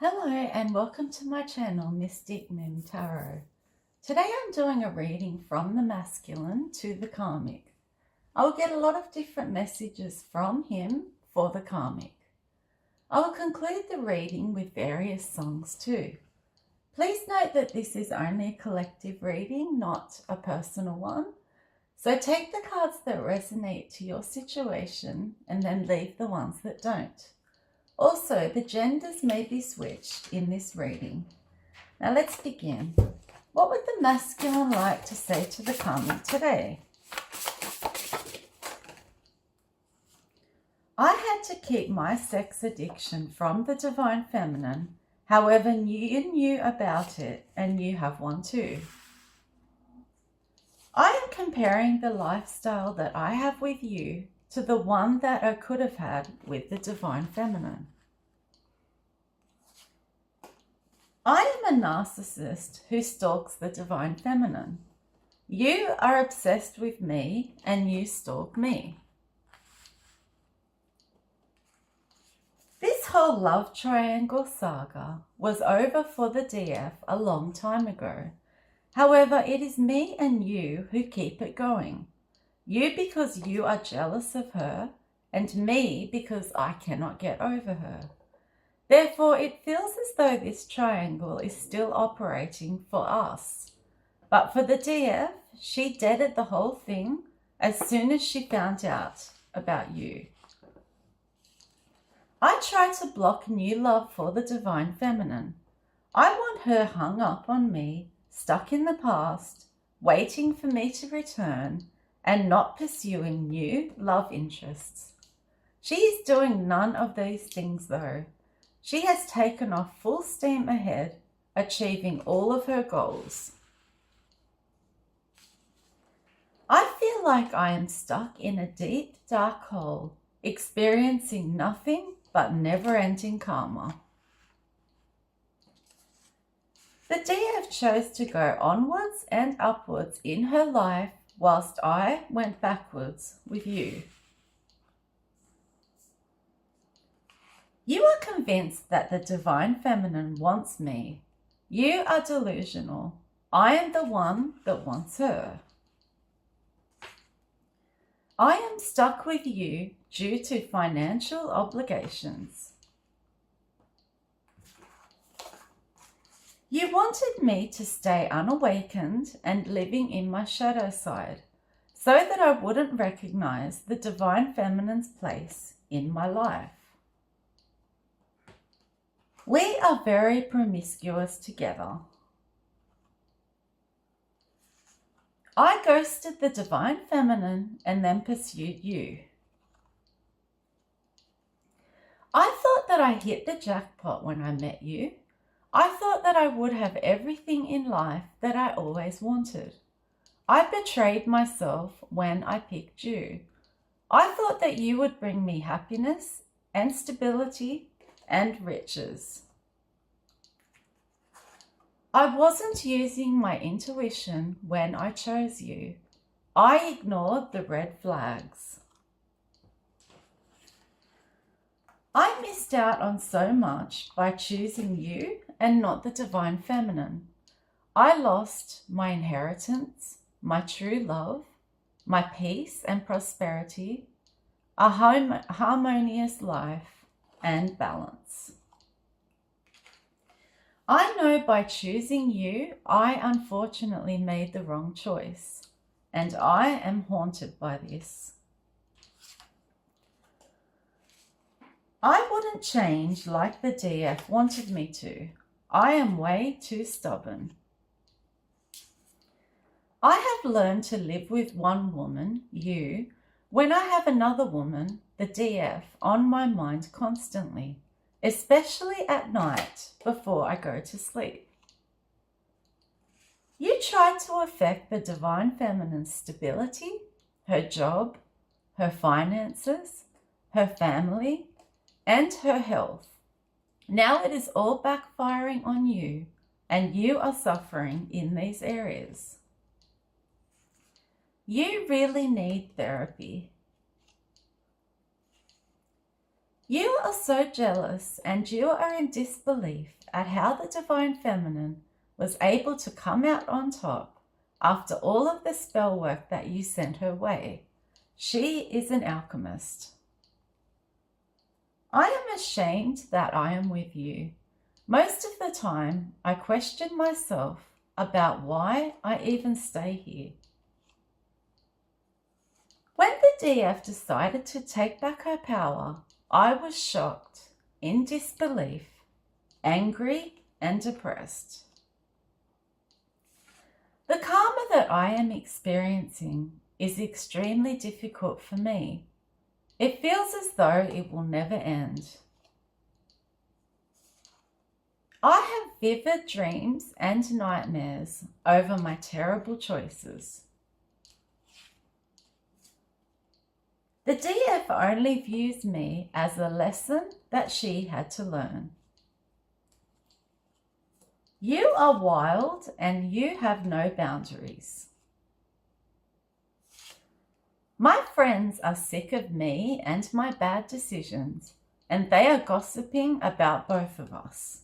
Hello and welcome to my channel, Mystic Moon Tarot. Today I'm doing a reading from the masculine to the karmic. I will get a lot of different messages from him for the karmic. I will conclude the reading with various songs too. Please note that this is only a collective reading, not a personal one. So take the cards that resonate to your situation and then leave the ones that don't. Also, the genders may be switched in this reading. Now let's begin. What would the masculine like to say to the karmic today? I had to keep my sex addiction from the divine feminine. However, you knew about it and you have one too. I am comparing the lifestyle that I have with you to the one that I could have had with the divine feminine. I am a narcissist who stalks the divine feminine. You are obsessed with me and you stalk me. This whole love triangle saga was over for the DF a long time ago. However, it is me and you who keep it going. You because you are jealous of her, and me because I cannot get over her. Therefore, it feels as though this triangle is still operating for us. But for the DF, she deaded the whole thing as soon as she found out about you. I try to block new love for the divine feminine. I want her hung up on me, stuck in the past, waiting for me to return, and not pursuing new love interests. She is doing none of these things though. She has taken off full steam ahead, achieving all of her goals. I feel like I am stuck in a deep, dark hole, experiencing nothing but never-ending karma. The DF chose to go onwards and upwards in her life whilst I went backwards with you. You are convinced that the divine feminine wants me. You are delusional. I am the one that wants her. I am stuck with you due to financial obligations. You wanted me to stay unawakened and living in my shadow side so that I wouldn't recognize the divine feminine's place in my life. We are very promiscuous together. I ghosted the divine feminine and then pursued you. I thought that I hit the jackpot when I met you. I thought that I would have everything in life that I always wanted. I betrayed myself when I picked you. I thought that you would bring me happiness and stability and riches. I wasn't using my intuition when I chose you. I ignored the red flags. I missed out on so much by choosing you and not the divine feminine. I lost my inheritance, my true love, my peace and prosperity, a harmonious life and balance. I know by choosing you, I unfortunately made the wrong choice, and I am haunted by this. I wouldn't change like the DF wanted me to. I am way too stubborn. I have learned to live with one woman, you, when I have another woman, the DF, on my mind constantly, especially at night before I go to sleep. You try to affect the divine feminine's stability, her job, her finances, her family, and her health. Now it is all backfiring on you, and you are suffering in these areas. You really need therapy. You are so jealous and you are in disbelief at how the Divine Feminine was able to come out on top after all of the spell work that you sent her way. She is an alchemist. I am ashamed that I am with you. Most of the time, I question myself about why I even stay here. When the DF decided to take back her power, I was shocked, in disbelief, angry, and depressed. The karma that I am experiencing is extremely difficult for me. It feels as though it will never end. I have vivid dreams and nightmares over my terrible choices. The DF only views me as a lesson that she had to learn. You are wild and you have no boundaries. My friends are sick of me and my bad decisions, and they are gossiping about both of us.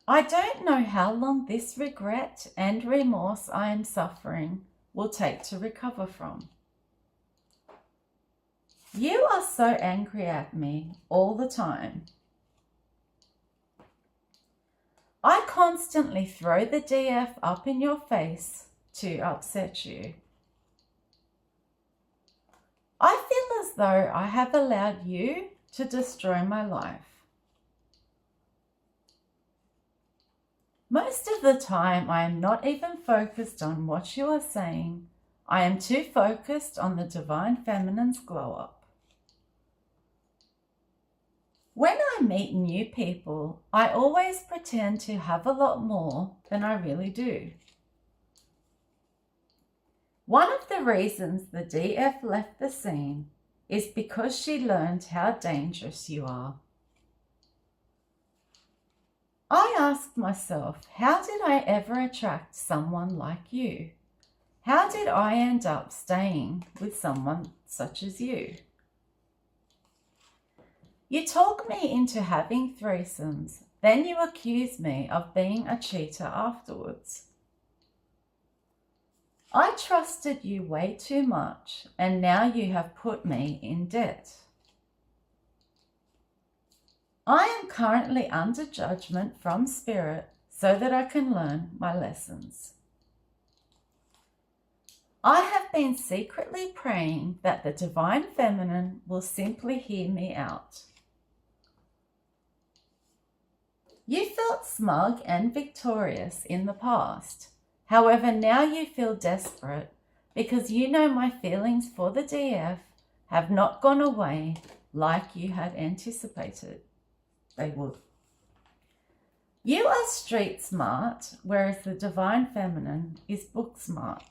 I don't know how long this regret and remorse I am suffering will take to recover from. You are so angry at me all the time. I constantly throw the DF up in your face to upset you. I feel as though I have allowed you to destroy my life. Most of the time, I am not even focused on what you are saying. I am too focused on the Divine Feminine's glow up. When I meet new people, I always pretend to have a lot more than I really do. One of the reasons the DF left the scene is because she learned how dangerous you are. I asked myself, how did I ever attract someone like you? How did I end up staying with someone such as you? You talk me into having threesomes, then you accuse me of being a cheater afterwards. I trusted you way too much, and now you have put me in debt. I am currently under judgment from Spirit so that I can learn my lessons. I have been secretly praying that the Divine Feminine will simply hear me out. You felt smug and victorious in the past. However, now you feel desperate because you know my feelings for the DF have not gone away like you had anticipated they would. You are street smart, whereas the Divine Feminine is book smart.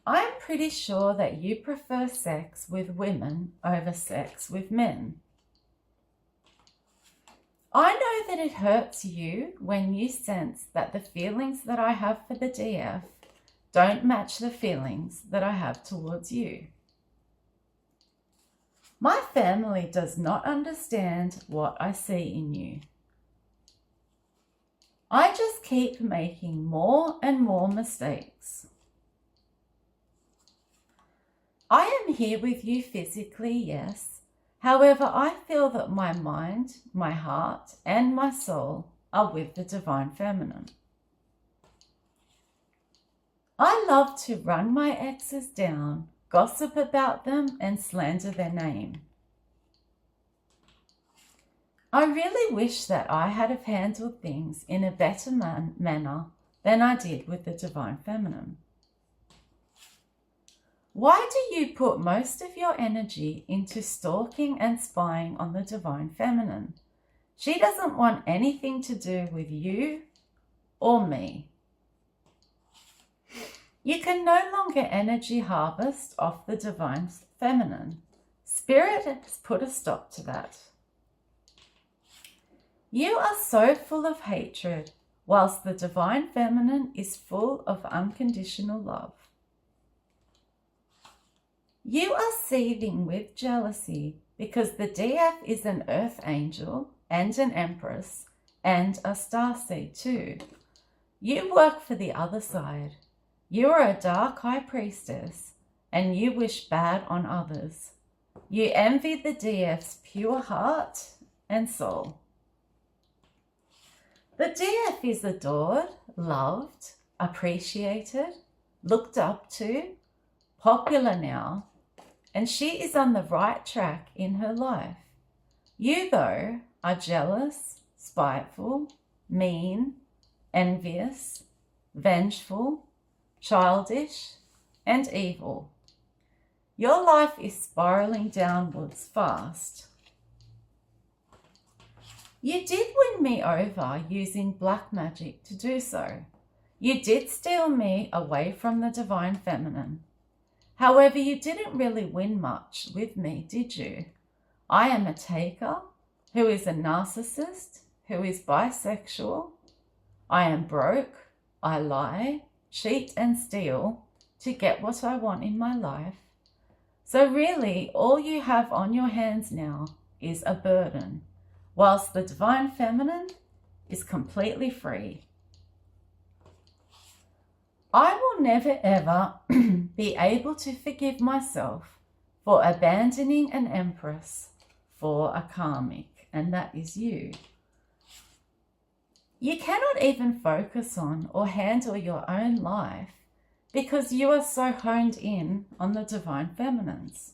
I am pretty sure that you prefer sex with women over sex with men. I know that it hurts you when you sense that the feelings that I have for the DF don't match the feelings that I have towards you. My family does not understand what I see in you. I just keep making more and more mistakes. I am here with you physically, yes. However, I feel that my mind, my heart, and my soul are with the Divine Feminine. I love to run my exes down, gossip about them, and slander their name. I really wish that I had have handled things in a better manner than I did with the Divine Feminine. Why do you put most of your energy into stalking and spying on the Divine Feminine? She doesn't want anything to do with you or me. You can no longer energy harvest off the Divine Feminine. Spirit has put a stop to that. You are so full of hatred, whilst the Divine Feminine is full of unconditional love. You are seething with jealousy because the DF is an earth angel and an empress and a starseed too. You work for the other side. You are a dark high priestess and you wish bad on others. You envy the DF's pure heart and soul. The DF is adored, loved, appreciated, looked up to, popular now, and she is on the right track in her life. You, though, are jealous, spiteful, mean, envious, vengeful, childish, and evil. Your life is spiraling downwards fast. You did win me over using black magic to do so. You did steal me away from the divine feminine. However, you didn't really win much with me, did you? I am a taker who is a narcissist, who is bisexual. I am broke, I lie, cheat and steal to get what I want in my life. So really, all you have on your hands now is a burden, whilst the divine feminine is completely free. I will never ever be able to forgive myself for abandoning an empress for a karmic, and that is you. You cannot even focus on or handle your own life because you are so honed in on the divine feminines.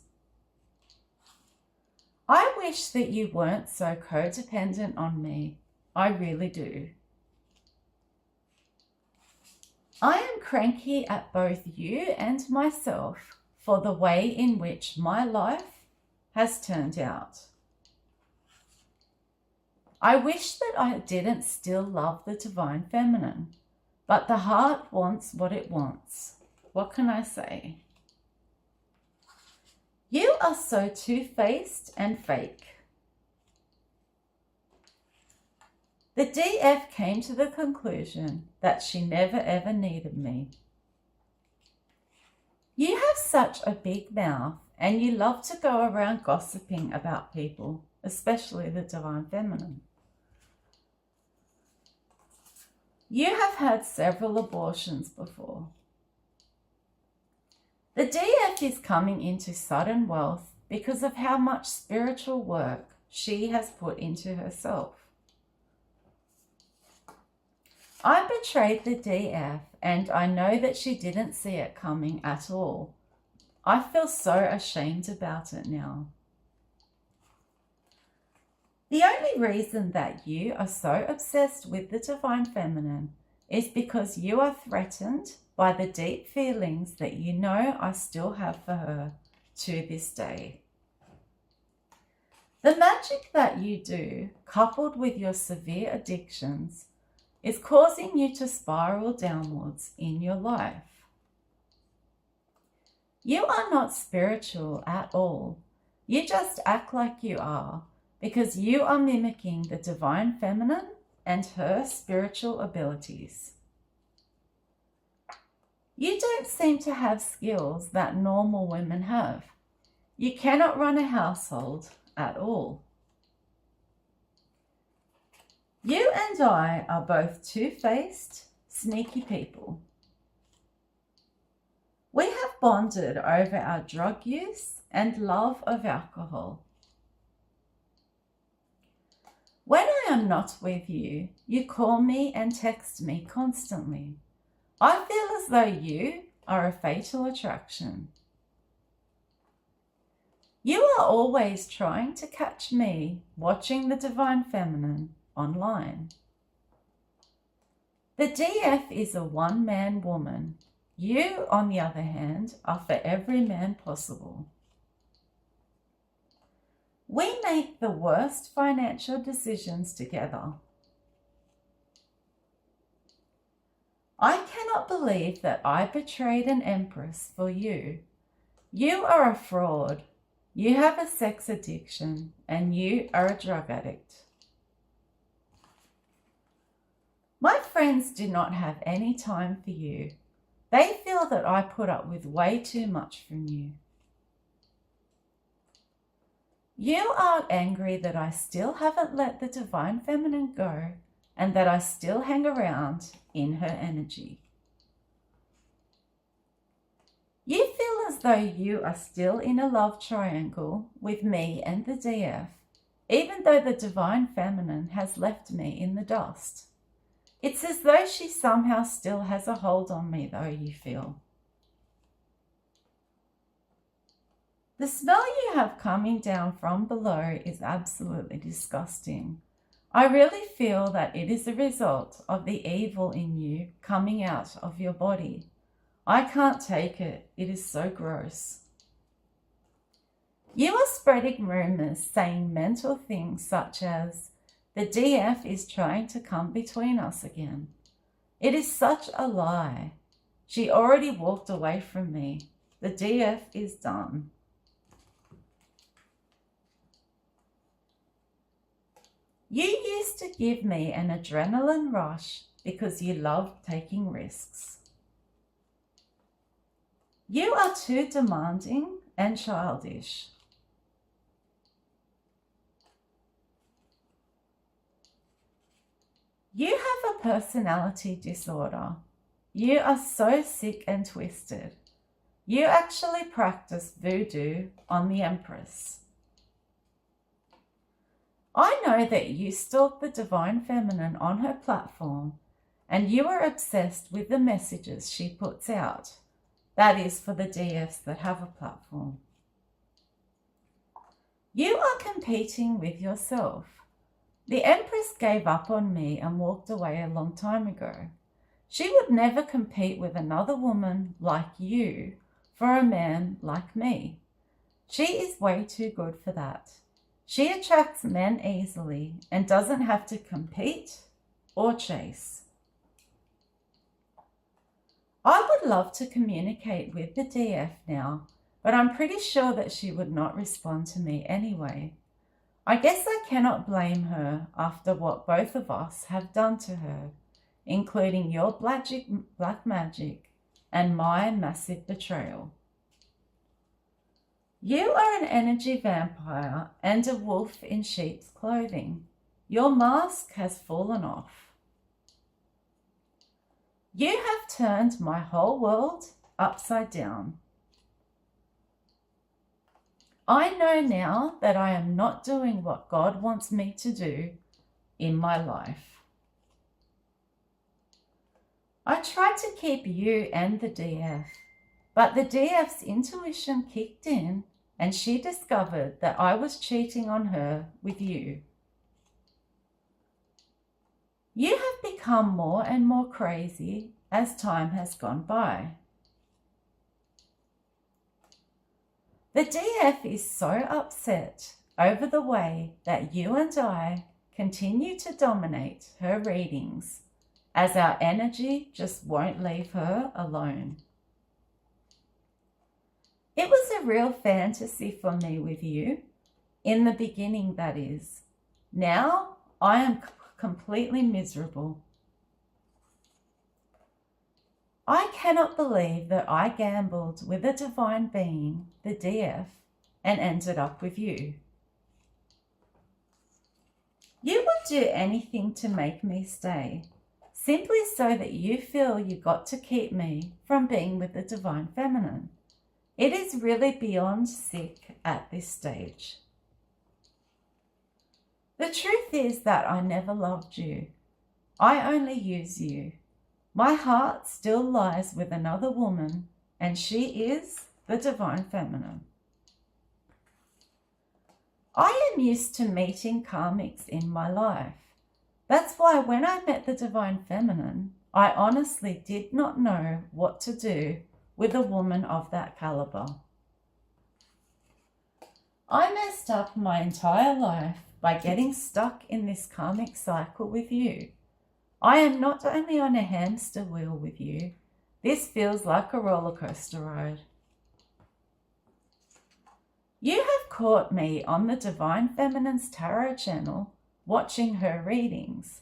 I wish that you weren't so codependent on me. I really do. I am cranky at both you and myself for the way in which my life has turned out. I wish that I didn't still love the divine feminine, but the heart wants what it wants. What can I say? You are so two-faced and fake. The DF came to the conclusion that she never ever needed me. You have such a big mouth and you love to go around gossiping about people, especially the divine feminine. You have had several abortions before. The DF is coming into sudden wealth because of how much spiritual work she has put into herself. I betrayed the DF and I know that she didn't see it coming at all. I feel so ashamed about it now. The only reason that you are so obsessed with the divine feminine is because you are threatened by the deep feelings that you know I still have for her to this day. The magic that you do, coupled with your severe addictions, is causing you to spiral downwards in your life. You are not spiritual at all. You just act like you are because you are mimicking the divine feminine and her spiritual abilities. You don't seem to have skills that normal women have. You cannot run a household at all. You and I are both two-faced, sneaky people. We have bonded over our drug use and love of alcohol. When I am not with you, you call me and text me constantly. I feel as though you are a fatal attraction. You are always trying to catch me watching the divine feminine online. The DF is a one-man woman. You, on the other hand, are for every man possible. We make the worst financial decisions together. I cannot believe that I betrayed an empress for you. You are a fraud. You have a sex addiction and you are a drug addict. My friends do not have any time for you. They feel that I put up with way too much from you. You are angry that I still haven't let the Divine Feminine go and that I still hang around in her energy. You feel as though you are still in a love triangle with me and the DF, even though the Divine Feminine has left me in the dust. It's as though she somehow still has a hold on me, though, you feel. The smell you have coming down from below is absolutely disgusting. I really feel that it is a result of the evil in you coming out of your body. I can't take it. It is so gross. You are spreading rumors saying mental things such as, the DF is trying to come between us again. It is such a lie. She already walked away from me. The DF is done. You used to give me an adrenaline rush because you loved taking risks. You are too demanding and childish. You have a personality disorder. You are so sick and twisted. You actually practice voodoo on the Empress. I know that you stalk the Divine Feminine on her platform and you are obsessed with the messages she puts out. That is for the DFs that have a platform. You are competing with yourself. The Empress gave up on me and walked away a long time ago. She would never compete with another woman like you for a man like me. She is way too good for that. She attracts men easily and doesn't have to compete or chase. I would love to communicate with the DF now, but I'm pretty sure that she would not respond to me anyway. I guess I cannot blame her after what both of us have done to her, including your black magic and my massive betrayal. You are an energy vampire and a wolf in sheep's clothing. Your mask has fallen off. You have turned my whole world upside down. I know now that I am not doing what God wants me to do in my life. I tried to keep you and the DF, but the DF's intuition kicked in and she discovered that I was cheating on her with you. You have become more and more crazy as time has gone by. The DF is so upset over the way that you and I continue to dominate her readings, as our energy just won't leave her alone. It was a real fantasy for me with you, in the beginning that is. Now I am completely miserable. I cannot believe that I gambled with a divine being, the DF, and ended up with you. You would do anything to make me stay, simply so that you feel you got to keep me from being with the Divine Feminine. It is really beyond sick at this stage. The truth is that I never loved you. I only use you. My heart still lies with another woman, and she is the Divine Feminine. I am used to meeting karmics in my life. That's why when I met the Divine Feminine, I honestly did not know what to do with a woman of that caliber. I messed up my entire life by getting stuck in this karmic cycle with you. I am not only on a hamster wheel with you, this feels like a roller coaster ride. You have caught me on the Divine Feminine's Tarot channel watching her readings.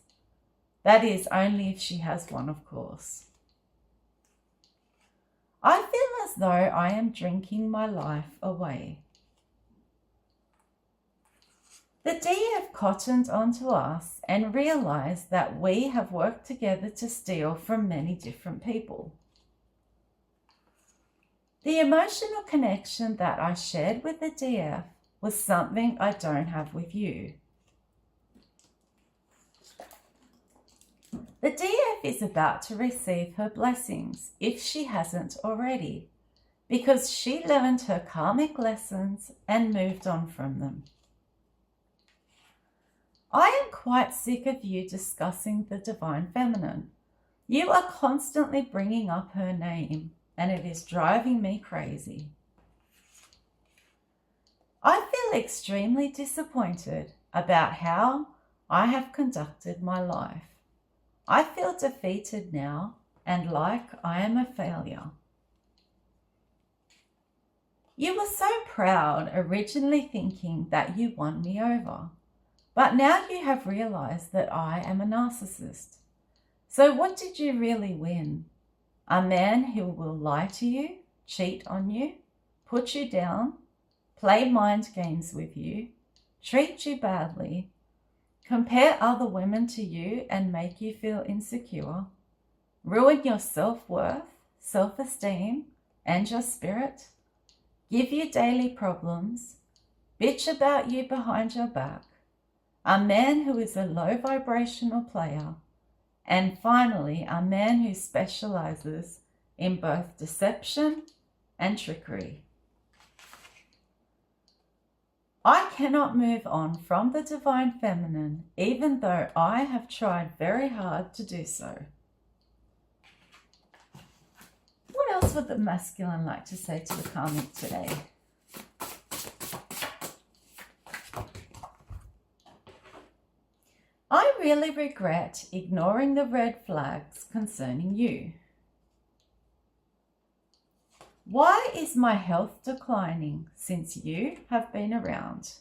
That is only if she has one, of course. I feel as though I am drinking my life away. The DF cottoned onto us and realized that we have worked together to steal from many different people. The emotional connection that I shared with the DF was something I don't have with you. The DF is about to receive her blessings, if she hasn't already, because she learned her karmic lessons and moved on from them. I am quite sick of you discussing the Divine Feminine. You are constantly bringing up her name, and it is driving me crazy. I feel extremely disappointed about how I have conducted my life. I feel defeated now and like I am a failure. You were so proud originally thinking that you won me over, but now you have realized that I am a narcissist. So what did you really win? A man who will lie to you, cheat on you, put you down, play mind games with you, treat you badly, compare other women to you and make you feel insecure, ruin your self-worth, self-esteem, and your spirit, give you daily problems, bitch about you behind your back, a man who is a low vibrational player, and finally a man who specializes in both deception and trickery. I cannot move on from the Divine Feminine, even though I have tried very hard to do so. What else would the masculine like to say to the karmic today? I really regret ignoring the red flags concerning you. Why is my health declining since you have been around?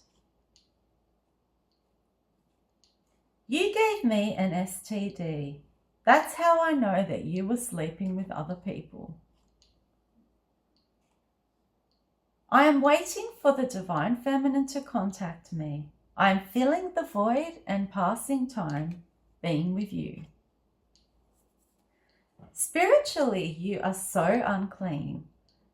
You gave me an STD. That's how I know that you were sleeping with other people. I am waiting for the Divine Feminine to contact me. I am filling the void and passing time being with you. Spiritually, you are so unclean.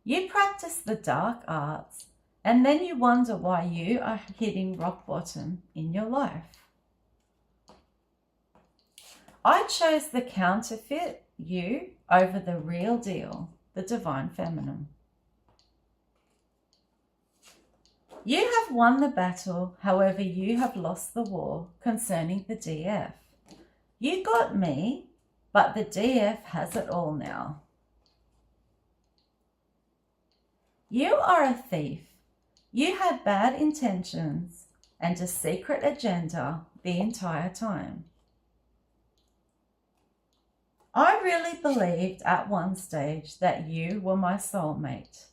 You practice the dark arts and then you wonder why you are hitting rock bottom in your life. I chose the counterfeit you over the real deal, the Divine Feminine. You have won the battle, however you have lost the war concerning the DF. You got me, but the DF has it all now. You are a thief. You had bad intentions and a secret agenda the entire time. I really believed at one stage that you were my soulmate.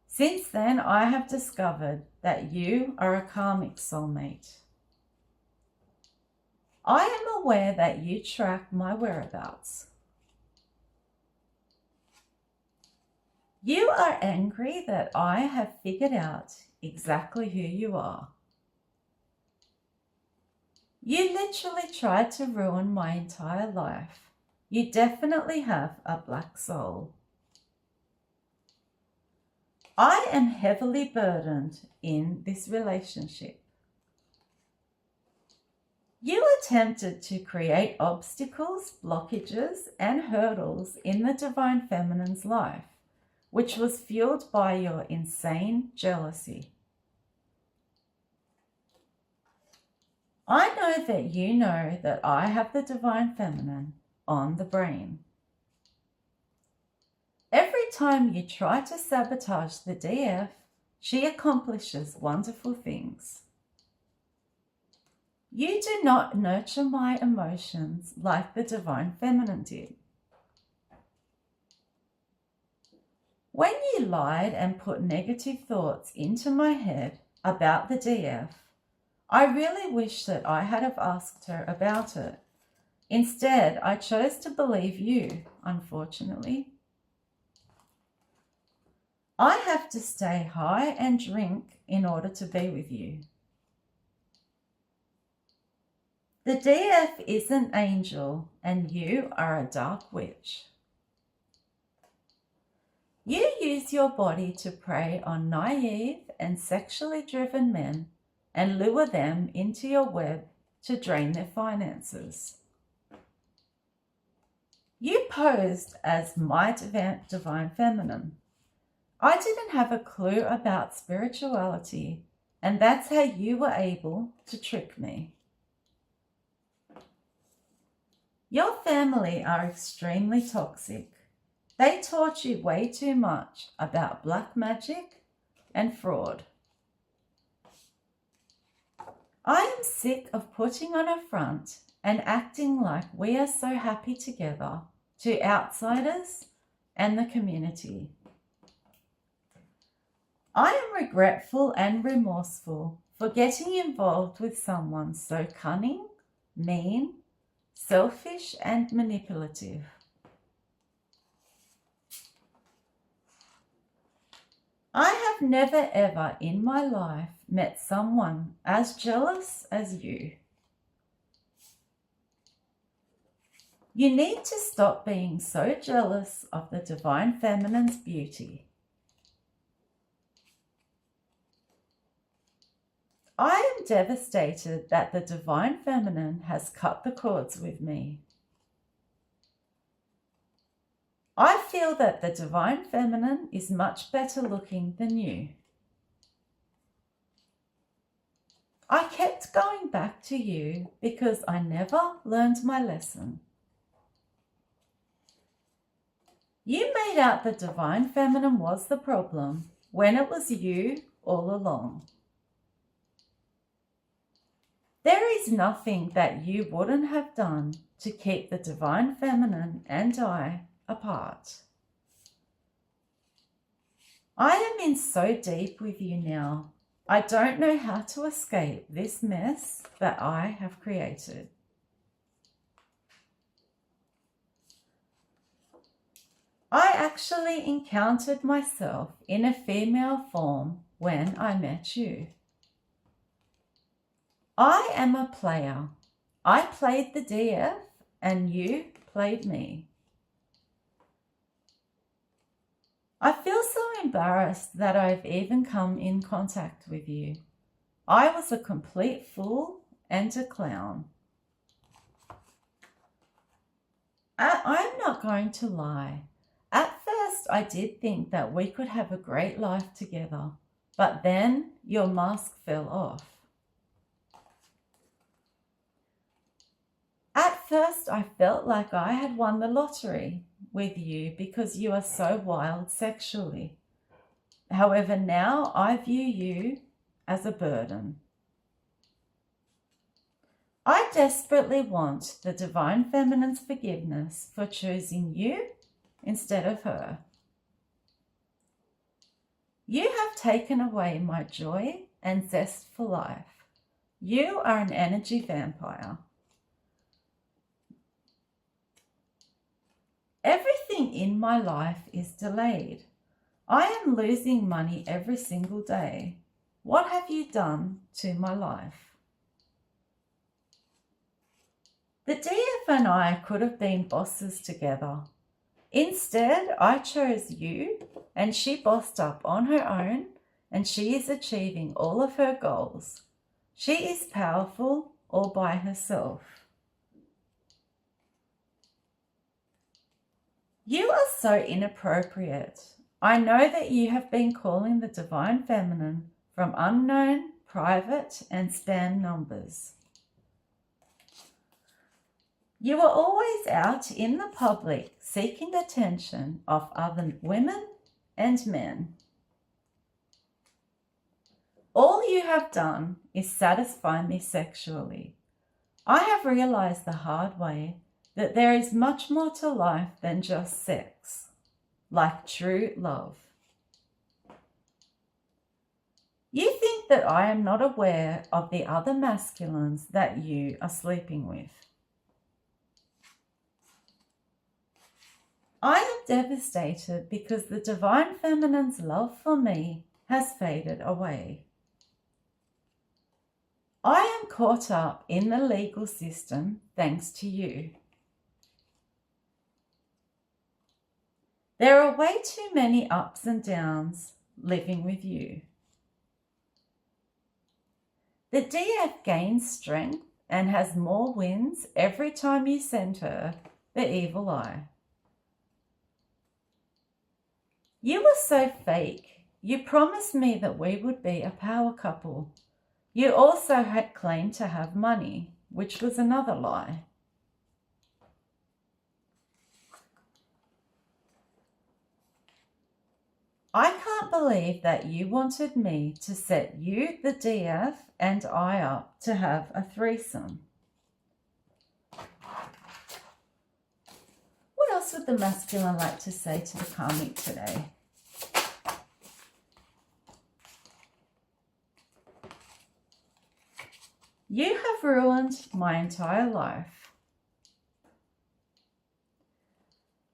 Since then, I have discovered that you are a karmic soulmate. I am aware that you track my whereabouts. You are angry that I have figured out exactly who you are. You literally tried to ruin my entire life. You definitely have a black soul. I am heavily burdened in this relationship. You attempted to create obstacles, blockages, and hurdles in the Divine Feminine's life, which was fueled by your insane jealousy. I know that you know that I have the Divine Feminine on the brain. Every time you try to sabotage the DF, she accomplishes wonderful things. You do not nurture my emotions like the Divine Feminine did. When you lied and put negative thoughts into my head about the DF, I really wish that I had have asked her about it. Instead, I chose to believe you, unfortunately. I have to stay high and drink in order to be with you. The DF is an angel and you are a dark witch. You use your body to prey on naive and sexually driven men and lure them into your web to drain their finances. You posed as my divine feminine. I didn't have a clue about spirituality, and that's how you were able to trick me. Your family are extremely toxic. They taught you way too much about black magic and fraud. I am sick of putting on a front and acting like we are so happy together to outsiders and the community. I am regretful and remorseful for getting involved with someone so cunning, mean, selfish, and manipulative. I have never ever in my life met someone as jealous as you. You need to stop being so jealous of the divine feminine's beauty. I am devastated that the divine feminine has cut the cords with me. I feel that the divine feminine is much better looking than you. I kept going back to you because I never learned my lesson. You made out the divine feminine was the problem when it was you all along. There is nothing that you wouldn't have done to keep the divine feminine and I apart. I am in so deep with you now. I don't know how to escape this mess that I have created. I actually encountered myself in a female form when I met you. I am a player. I played the DF and you played me. I feel so embarrassed that I've even come in contact with you. I was a complete fool and a clown. I'm not going to lie. At first, I did think that we could have a great life together, but then your mask fell off. At first, I felt like I had won the lottery with you because you are so wild sexually. However, now I view you as a burden. I desperately want the divine feminine's forgiveness for choosing you instead of her. You have taken away my joy and zest for life. You are an energy vampire. Everything in my life is delayed. I am losing money every single day. What have you done to my life? The DF and I could have been bosses together. Instead, I chose you and she bossed up on her own and she is achieving all of her goals. She is powerful all by herself. You are so inappropriate. I know that you have been calling the divine feminine from unknown, private, and spam numbers. You are always out in the public seeking the attention of other women and men. All you have done is satisfy me sexually. I have realized the hard way that there is much more to life than just sex, like true love. You think that I am not aware of the other masculines that you are sleeping with. I am devastated because the divine feminine's love for me has faded away. I am caught up in the legal system thanks to you. There are way too many ups and downs living with you. The DF gains strength and has more wins every time you send her the evil eye. You were so fake. You promised me that we would be a power couple. You also had claimed to have money, which was another lie. I can't believe that you wanted me to set you, the DF, and I up to have a threesome. What else would the masculine like to say to the karmic today? You have ruined my entire life.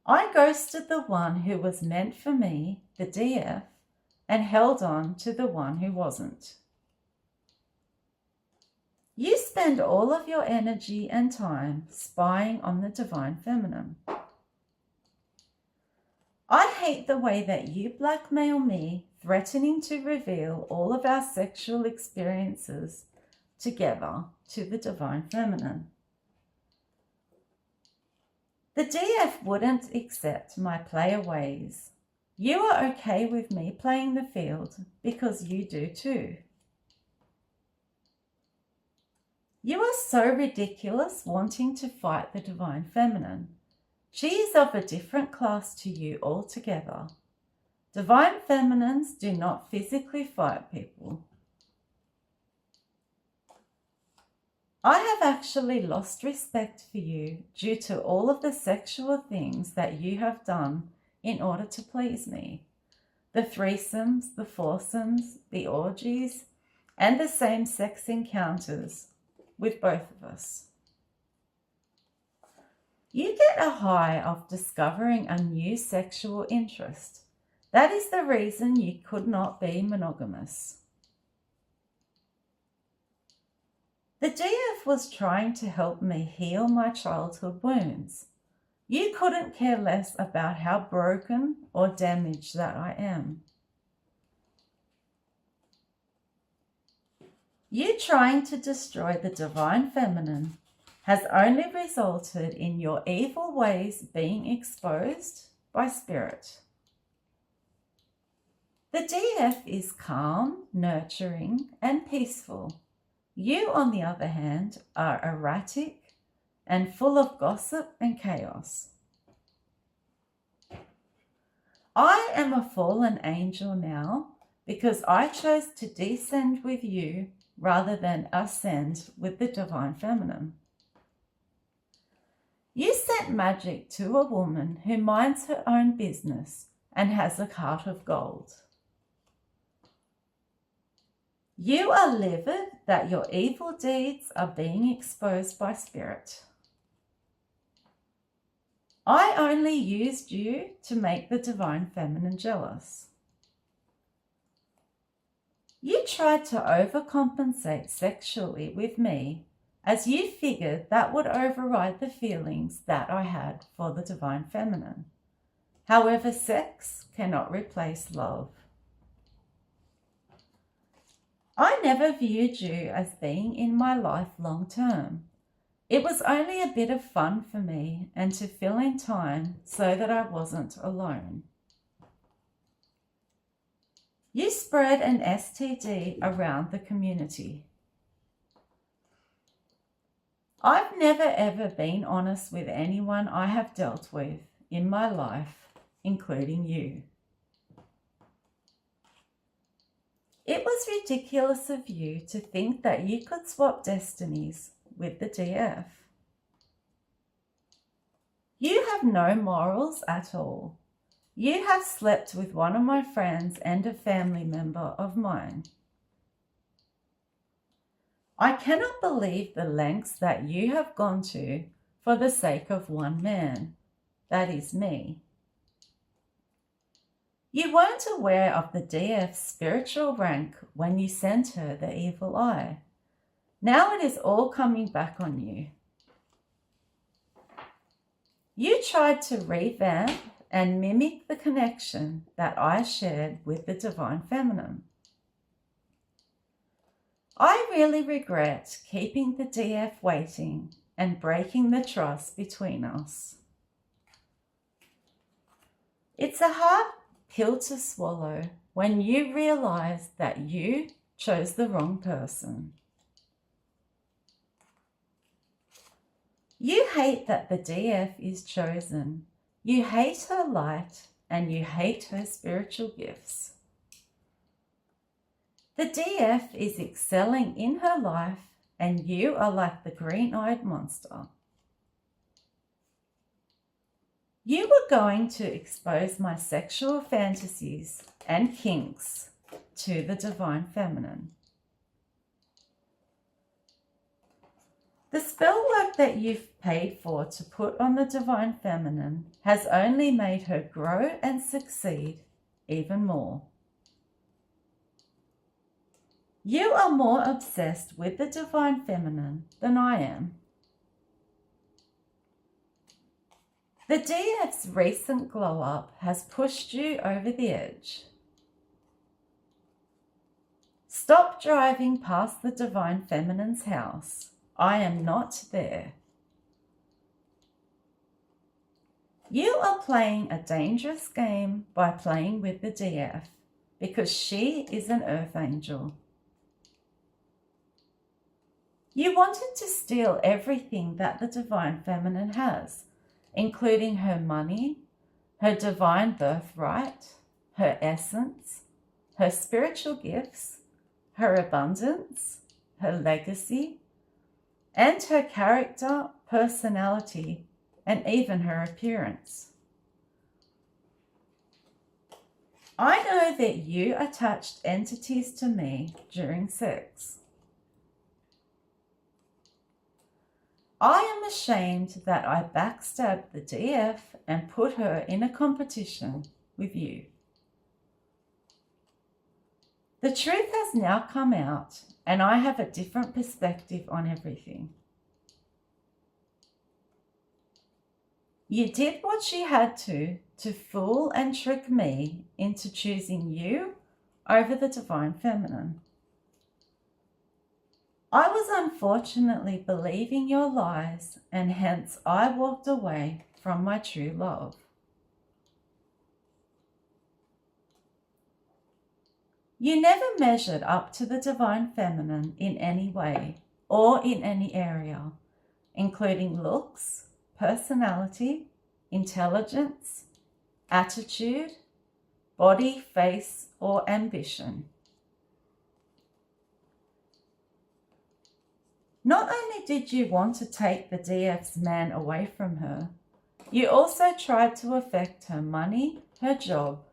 I ghosted the one who was meant for me, the DF, and held on to the one who wasn't. You spend all of your energy and time spying on the divine feminine. I hate the way that you blackmail me, threatening to reveal all of our sexual experiences together to the divine feminine. The DF wouldn't accept my player ways. You are okay with me playing the field because you do too. You are so ridiculous wanting to fight the divine feminine. She is of a different class to you altogether. Divine feminines do not physically fight people. I have actually lost respect for you due to all of the sexual things that you have done in order to please me. The threesomes, the foursomes, the orgies, and the same-sex encounters with both of us. You get a high of discovering a new sexual interest. That is the reason you could not be monogamous. The DF was trying to help me heal my childhood wounds. You couldn't care less about how broken or damaged that I am. You trying to destroy the divine feminine has only resulted in your evil ways being exposed by spirit. The DF is calm, nurturing, and peaceful. You, on the other hand, are erratic and full of gossip and chaos. I am a fallen angel now because I chose to descend with you rather than ascend with the divine feminine. You sent magic to a woman who minds her own business and has a heart of gold. You are livid that your evil deeds are being exposed by spirit. I only used you to make the divine feminine jealous. You tried to overcompensate sexually with me as you figured that would override the feelings that I had for the divine feminine. However, sex cannot replace love. I never viewed you as being in my life long term. It was only a bit of fun for me and to fill in time so that I wasn't alone. You spread an STD around the community. I've never ever been honest with anyone I have dealt with in my life, including you. It was ridiculous of you to think that you could swap destinies with the DF. You have no morals at all. You have slept with one of my friends and a family member of mine. I cannot believe the lengths that you have gone to for the sake of one man, that is me. You weren't aware of the DF's spiritual rank when you sent her the evil eye. Now it is all coming back on you. You tried to revamp and mimic the connection that I shared with the Divine Feminine. I really regret keeping the DF waiting and breaking the trust between us. It's a hard pill to swallow when you realize that you chose the wrong person. You hate that the DF is chosen. You hate her light and you hate her spiritual gifts. The DF is excelling in her life and you are like the green-eyed monster. You were going to expose my sexual fantasies and kinks to the Divine Feminine. The spell work that you've paid for to put on the Divine Feminine has only made her grow and succeed even more. You are more obsessed with the Divine Feminine than I am. The DF's recent glow up has pushed you over the edge. Stop driving past the Divine Feminine's house. I am not there. You are playing a dangerous game by playing with the DF because she is an earth angel. You wanted to steal everything that the Divine Feminine has, including her money, her divine birthright, her essence, her spiritual gifts, her abundance, her legacy, and her character, personality, and even her appearance. I know that you attached entities to me during sex. I am ashamed that I backstabbed the DF and put her in a competition with you. The truth has now come out and I have a different perspective on everything. You did what she had to fool and trick me into choosing you over the Divine Feminine. I was unfortunately believing your lies and hence I walked away from my true love. You never measured up to the Divine Feminine in any way or in any area, including looks, personality, intelligence, attitude, body, face, or ambition. Not only did you want to take the DF's man away from her, you also tried to affect her money, her job,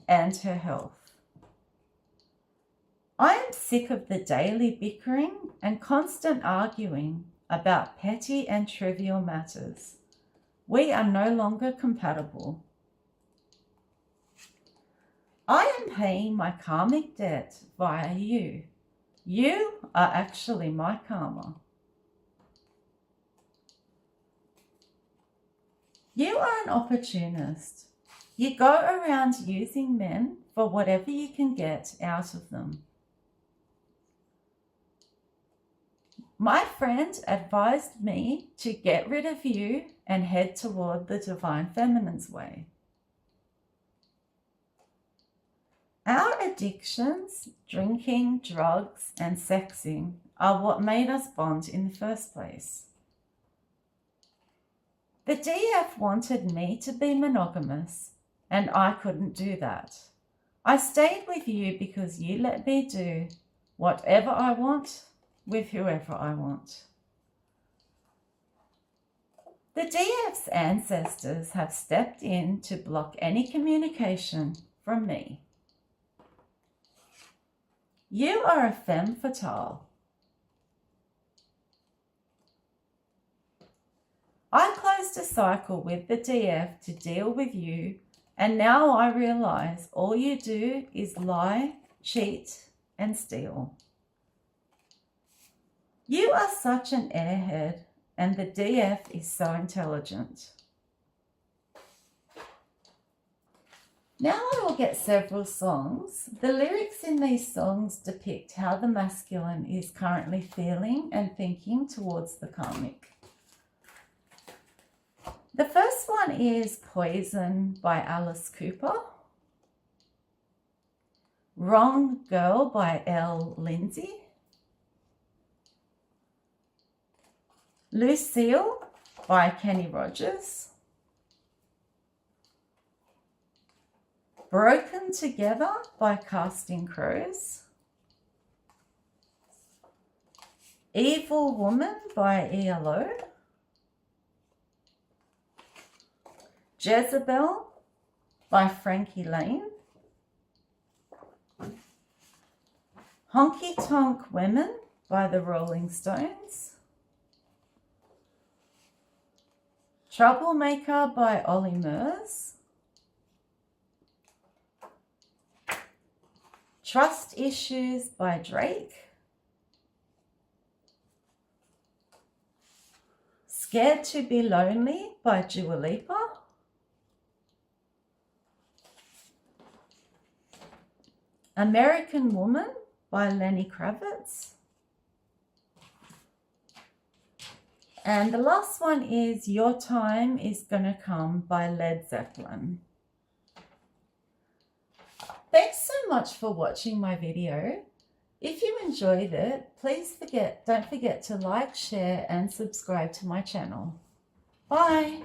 and her health. I am sick of the daily bickering and constant arguing about petty and trivial matters. We are no longer compatible. I am paying my karmic debt via you. You are actually my karma. You are an opportunist. You go around using men for whatever you can get out of them. My friend advised me to get rid of you and head toward the Divine Feminine's way. Our addictions, drinking, drugs, and sexing are what made us bond in the first place. The DF wanted me to be monogamous, and I couldn't do that. I stayed with you because you let me do whatever I want with whoever I want. The DF's ancestors have stepped in to block any communication from me. You are a femme fatale. I closed a cycle with the DF to deal with you, and now I realize all you do is lie, cheat, and steal. You are such an airhead, and the DF is so intelligent. Now I will get several songs. The lyrics in these songs depict how the masculine is currently feeling and thinking towards the karmic. The first one is Poison by Alice Cooper. Wrong Girl by L. Lindsay. Lucille by Kenny Rogers. Broken Together by Casting Crows. Evil Woman by ELO. Jezebel by Frankie Lane. Honky Tonk Women by the Rolling Stones. Troublemaker by Ollie Murs. Trust Issues by Drake. Scared to Be Lonely by Dua Lipa. American Woman by Lenny Kravitz. And the last one is Your Time Is Gonna Come by Led Zeppelin. Thanks so much for watching my video. If you enjoyed it, don't forget to like, share and subscribe to my channel. Bye.